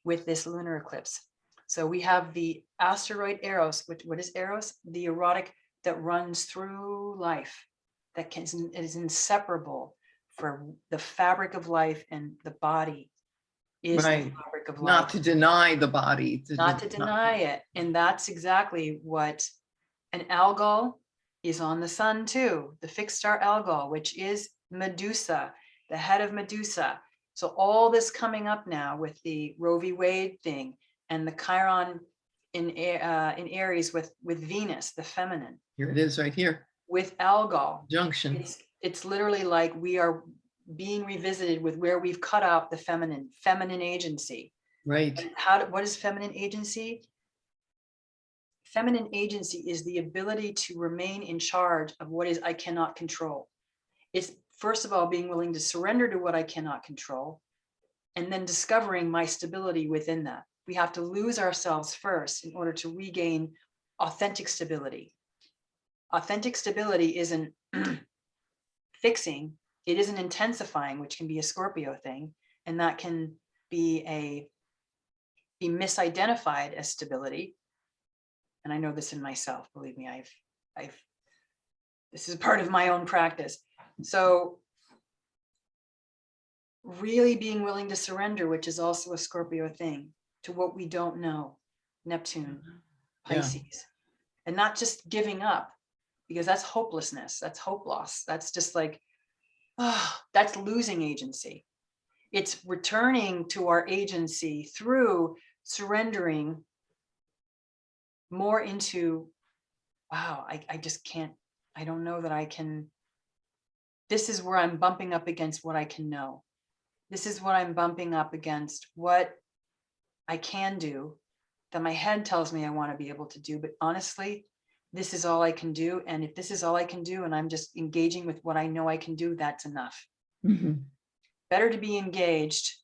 [SPEAKER 2] with this lunar eclipse. So we have the asteroid Eros, what is Eros? The erotic that runs through life, that is inseparable for the fabric of life, and the body is the fabric of life.
[SPEAKER 1] Not to deny the body.
[SPEAKER 2] Not to deny it. And that's exactly what an Algol is on the sun too, the fixed star Algol, which is Medusa, the head of Medusa. So all this coming up now with the Roe v. Wade thing and the Chiron in Aries with Venus, the feminine.
[SPEAKER 1] Here it is right here.
[SPEAKER 2] With Algol.
[SPEAKER 1] Junction.
[SPEAKER 2] It's literally like we are being revisited with where we've cut out the feminine agency.
[SPEAKER 1] Right.
[SPEAKER 2] What is feminine agency? Feminine agency is the ability to remain in charge of what is I cannot control. It's first of all being willing to surrender to what I cannot control, and then discovering my stability within that. We have to lose ourselves first in order to regain authentic stability. Authentic stability isn't fixing, it isn't intensifying, which can be a Scorpio thing, and that can be misidentified as stability. And I know this in myself, believe me, this is part of my own practice. So really being willing to surrender, which is also a Scorpio thing, to what we don't know, Neptune, Pisces, and not just giving up, because that's hopelessness, that's hope loss. That's just like, that's losing agency. It's returning to our agency through surrendering more into, wow, I just can't, I don't know that I can, this is where I'm bumping up against what I can know. This is what I'm bumping up against, what I can do, that my head tells me I want to be able to do. But honestly, this is all I can do. And if this is all I can do, and I'm just engaging with what I know I can do, that's enough. Better to be engaged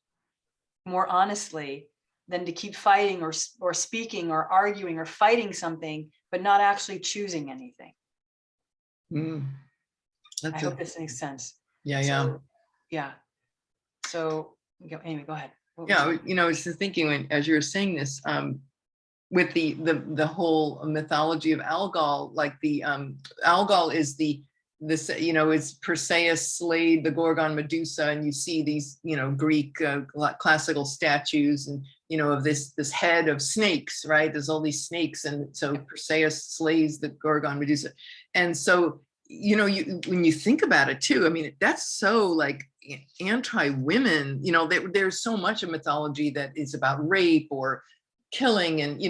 [SPEAKER 2] more honestly than to keep fighting or speaking or arguing or fighting something, but not actually choosing anything. I hope this makes sense. Yeah. So anyway, go ahead.
[SPEAKER 1] I was just thinking as you were saying this, with the whole mythology of Algol, like the Algol is is Perseus slayed the Gorgon Medusa, and you see these Greek classical statues and of this head of snakes, right? There's all these snakes, and so Perseus slays the Gorgon Medusa, and so when you think about it too, I mean, that's so like anti-women. There's so much of mythology that is about rape or killing, and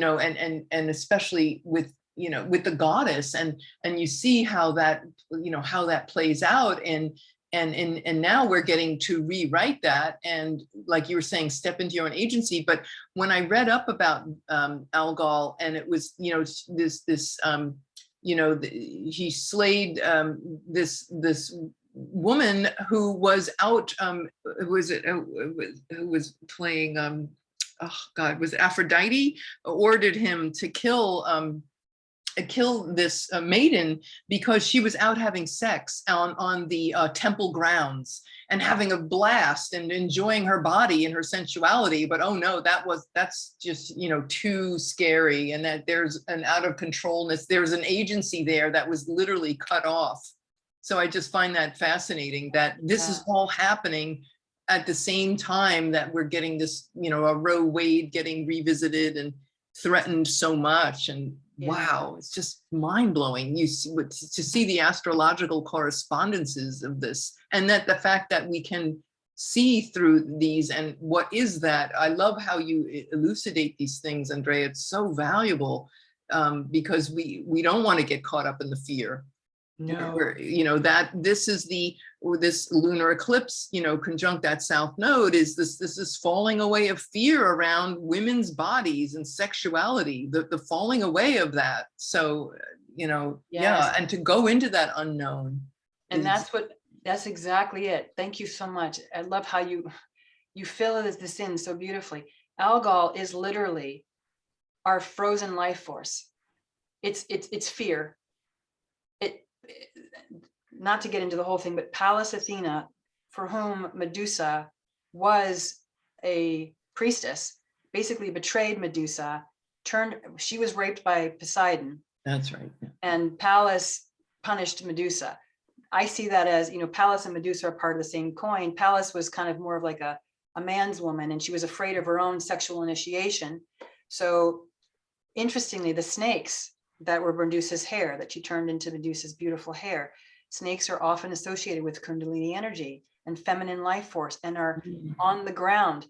[SPEAKER 1] and especially with the goddess, and you see how that plays out, and now we're getting to rewrite that, and like you were saying, step into your own agency. But when I read up about Algol, and it was he slayed this woman who was out, who was playing was Aphrodite ordered him to kill kill this maiden because she was out having sex on the temple grounds and having a blast and enjoying her body and her sensuality. But oh no, that's just, you know, too scary. And that there's an out of controlness. There's an agency there that was literally cut off. So I just find that fascinating that this is all happening at the same time that we're getting this, you know, a Roe-Wade getting revisited and threatened so much. And wow, it's just mind-blowing. You see, to see the astrological correspondences of this, and that the fact that we can see through these, and what is that? I love how you elucidate these things, Andrea. It's so valuable, because we don't want to get caught up in the fear.
[SPEAKER 2] No.
[SPEAKER 1] You know, that this is this lunar eclipse, you know, conjunct that south node, is this is falling away of fear around women's bodies and sexuality, the falling away of that. So, you know, yeah, and to go into that unknown.
[SPEAKER 2] And that's exactly it. Thank you so much. I love how you fill this in so beautifully. Algol is literally our frozen life force. It's fear. Not to get into the whole thing, but Pallas Athena, for whom Medusa was a priestess, basically betrayed Medusa, she was raped by Poseidon. That's right. Yeah. And Pallas punished Medusa. I see that as, you know, Pallas and Medusa are part of the same coin. Pallas was kind of more of like a man's woman, and she was afraid of her own sexual initiation. So interestingly, the snakes that were Medusa's hair, that she turned into Medusa's beautiful hair. Snakes are often associated with Kundalini energy and feminine life force, and are on the ground.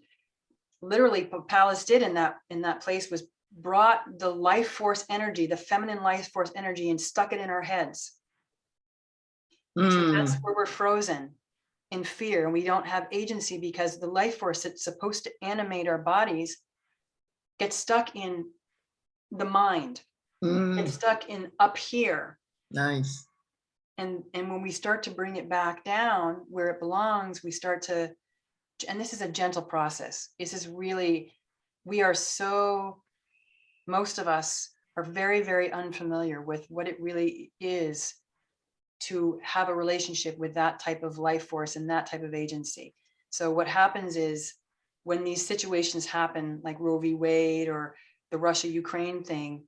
[SPEAKER 2] Literally, what Pallas did in that place was brought the life force energy, the feminine life force energy, and stuck it in our heads. So that's where we're frozen in fear, and we don't have agency, because the life force that's supposed to animate our bodies gets stuck in the mind. It's stuck in up here. Nice. And when we start to bring it back down where it belongs, we start to, and this is a gentle process. This is really, most of us are very, very unfamiliar with what it really is to have a relationship with that type of life force and that type of agency. So what happens is, when these situations happen, like Roe v. Wade or the Russia-Ukraine thing,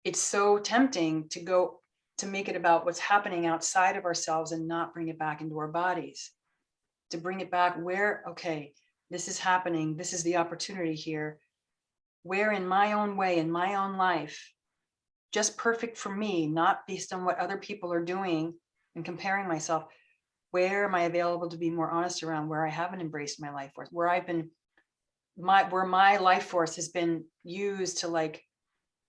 [SPEAKER 2] it's so tempting to make it about what's happening outside of ourselves and not bring it back into our bodies. To bring it back where, okay, this is happening. This is the opportunity here. Where in my own way, in my own life, just perfect for me, not based on what other people are doing and comparing myself, where am I available to be more honest around where I haven't embraced my life force, where my life force has been used to like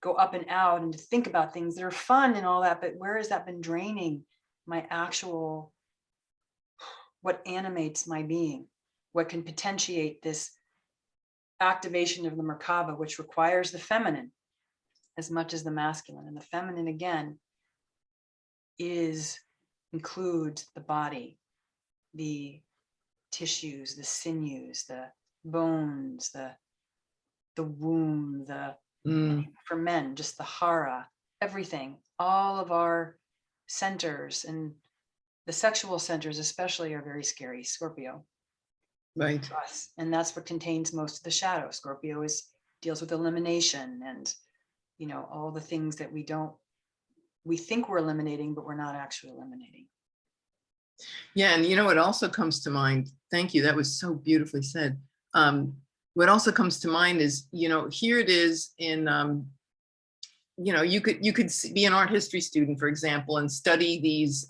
[SPEAKER 2] go up and out and to think about things that are fun and all that, but where has that been draining my actual, what animates my being, what can potentiate this activation of the merkaba, which requires the feminine as much as the masculine. And the feminine, again, includes the body, the tissues, the sinews, the bones, the womb, for men, just the hara, everything, all of our centers, and the sexual centers especially are very scary. Scorpio. Right. And that's what contains most of the shadow. Scorpio deals with elimination and, you know, all the things that we think we're eliminating, but we're not actually eliminating. Yeah, and you know what also comes to mind, thank you, that was so beautifully said. What also comes to mind is, you know, here it is in, you know, you could be an art history student, for example, and study these,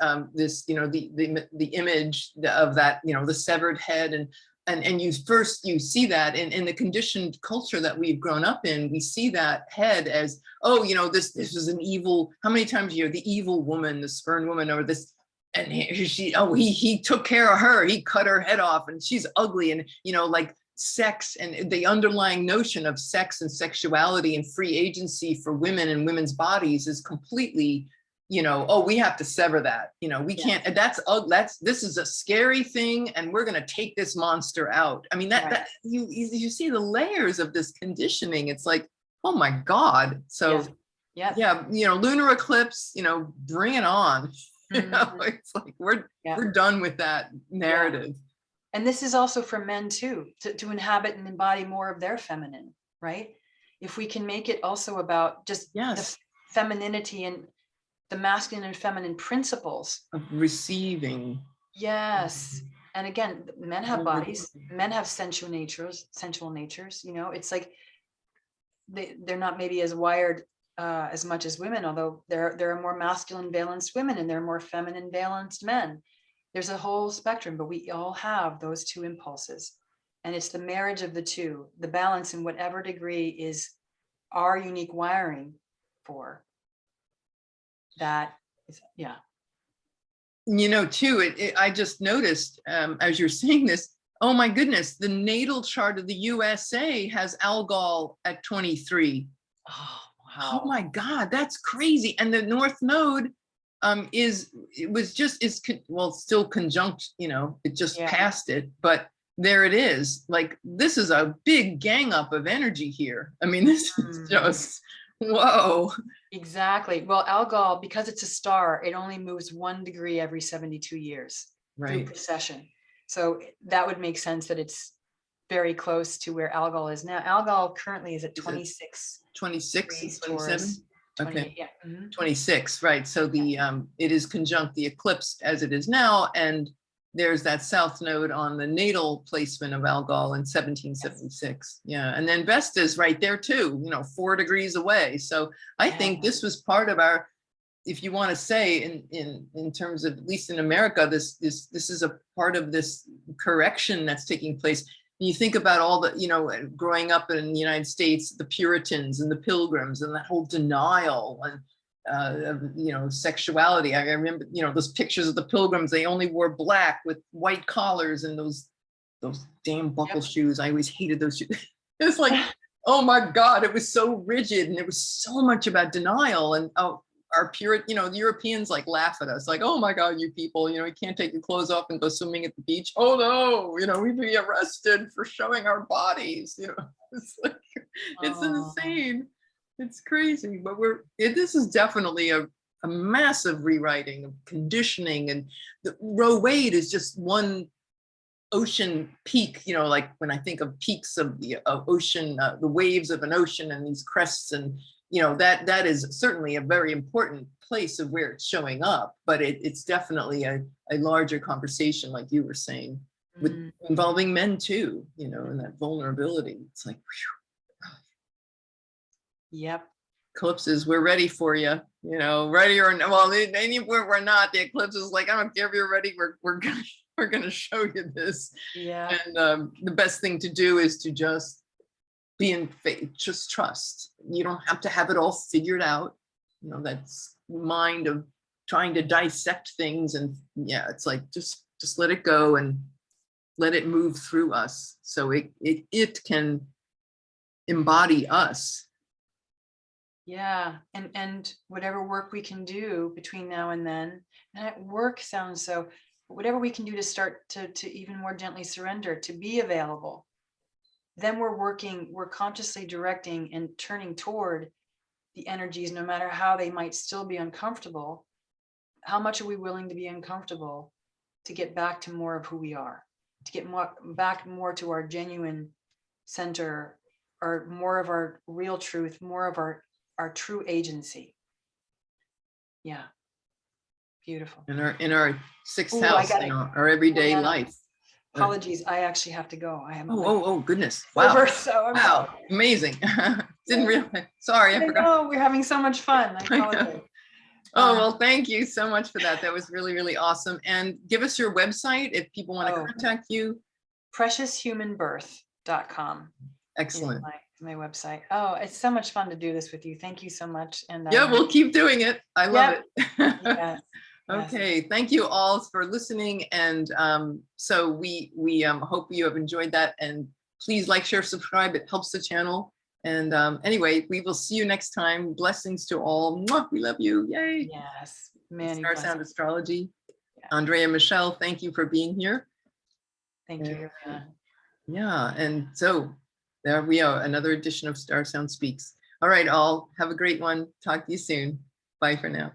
[SPEAKER 2] you know, the image of that, you know, the severed head, and you see that in the conditioned culture that we've grown up in, we see that head as, oh, you know, this was an evil, how many times you hear the evil woman, the spurned woman, or this, and he took care of her, he cut her head off and she's ugly, and, you know, like sex and the underlying notion of sex and sexuality and free agency for women and women's bodies is completely, you know, oh, we have to sever that, you know, we can't, this is a scary thing, and we're going to take this monster out. I mean, that you see the layers of this conditioning. It's like, oh my God. So Yeah.
[SPEAKER 1] Yeah, lunar eclipse, bring it on. It's like we're done with that narrative.
[SPEAKER 2] And this is also for men too, to inhabit and embody more of their feminine, right? If we can make it also about just the femininity and the masculine and feminine principles
[SPEAKER 1] of receiving.
[SPEAKER 2] Yes. And again, men have bodies, men have sensual natures, it's like they're not maybe as wired as much as women, although there are more masculine balanced women and there are more feminine balanced men. There's a whole spectrum, but we all have those two impulses. And it's the marriage of the two, the balance in whatever degree is our unique wiring for that.
[SPEAKER 1] Too, I just noticed as you're saying this, oh my goodness, the natal chart of the USA has Algol at 23.
[SPEAKER 2] Oh, wow.
[SPEAKER 1] Oh my God, that's crazy. And the North Node still conjunct, it just passed it, but there it is. Like, this is a big gang up of energy here. I mean, this is just, whoa.
[SPEAKER 2] Exactly. Well, Algol, because it's a star, it only moves 1 degree every 72 years through precession. So that would make sense that it's very close to where Algol is now. Algol currently is at 26.
[SPEAKER 1] 26, 27? Okay.
[SPEAKER 2] Yeah.
[SPEAKER 1] 26, right. So it is conjunct the eclipse as it is now, and there's that south node on the natal placement of Algol in 1776. Yeah, and then Vesta is right there too, 4 degrees away. So I think this was part of our, if you want to say in terms of, at least in America, this is a part of this correction that's taking place. You think about all the, growing up in the United States, the Puritans and the Pilgrims and that whole denial and of, sexuality. I remember, those pictures of the Pilgrims, they only wore black with white collars and those damn buckle shoes. I always hated those shoes. It's like, oh my God, it was so rigid and it was so much about denial. And our the Europeans like laugh at us like, oh my God, you people, you can't take your clothes off and go swimming at the beach. Oh no, we'd be arrested for showing our bodies. It's like, it's insane. It's crazy, but this is definitely a massive rewriting of conditioning, and the Roe-Wade is just one ocean peak, like when I think of peaks of the ocean, the waves of an ocean and these crests, and that is certainly a very important place of where it's showing up, but it's definitely a larger conversation, like you were saying, with involving men too, and that vulnerability. It's like, whew.
[SPEAKER 2] Yep.
[SPEAKER 1] Eclipses, we're ready for you, ready or not. Well, anywhere we're not, the eclipse is like, I don't care if you're ready, we're gonna show you this.
[SPEAKER 2] Yeah.
[SPEAKER 1] And the best thing to do is to just be in faith, just trust. You don't have to have it all figured out. That's mind of trying to dissect things, and it's like just let it go and let it move through us, so it can embody us.
[SPEAKER 2] Yeah, and whatever work we can do between now and then, and that work sounds so, whatever we can do to start to even more gently surrender, to be available, then we're consciously directing and turning toward the energies, no matter how they might still be uncomfortable. How much are we willing to be uncomfortable to get back to more of who we are, to get back more to our genuine center, or more of our real truth, more of our true agency. Yeah. Beautiful.
[SPEAKER 1] In our sixth house, our everyday life.
[SPEAKER 2] Apologies, I actually have to go. I have
[SPEAKER 1] oh goodness. Wow. Wow. Amazing. Didn't realize. Sorry, I forgot.
[SPEAKER 2] No, we're having so much fun. I apologize.
[SPEAKER 1] Oh, well, thank you so much for that. That was really, really awesome. And give us your website if people want to contact you.
[SPEAKER 2] PreciousHumanBirth.com.
[SPEAKER 1] Excellent.
[SPEAKER 2] My website. Oh, it's so much fun to do this with you. Thank you so much. And
[SPEAKER 1] we'll keep doing it. I love it.
[SPEAKER 2] Yes.
[SPEAKER 1] Okay, thank you all for listening, and so we hope you have enjoyed that, and please like, share, subscribe. It helps the channel. And anyway, we will see you next time. Blessings to all. Mwah, we love you. Yay.
[SPEAKER 2] Yes. Many
[SPEAKER 1] StarSound Astrology. Andrea, Michelle, thank you for being here.
[SPEAKER 2] Thank you, Irlianna.
[SPEAKER 1] Yeah, and so there we are, another edition of StarSound Speaks. All right, all. Have a great one. Talk to you soon. Bye for now.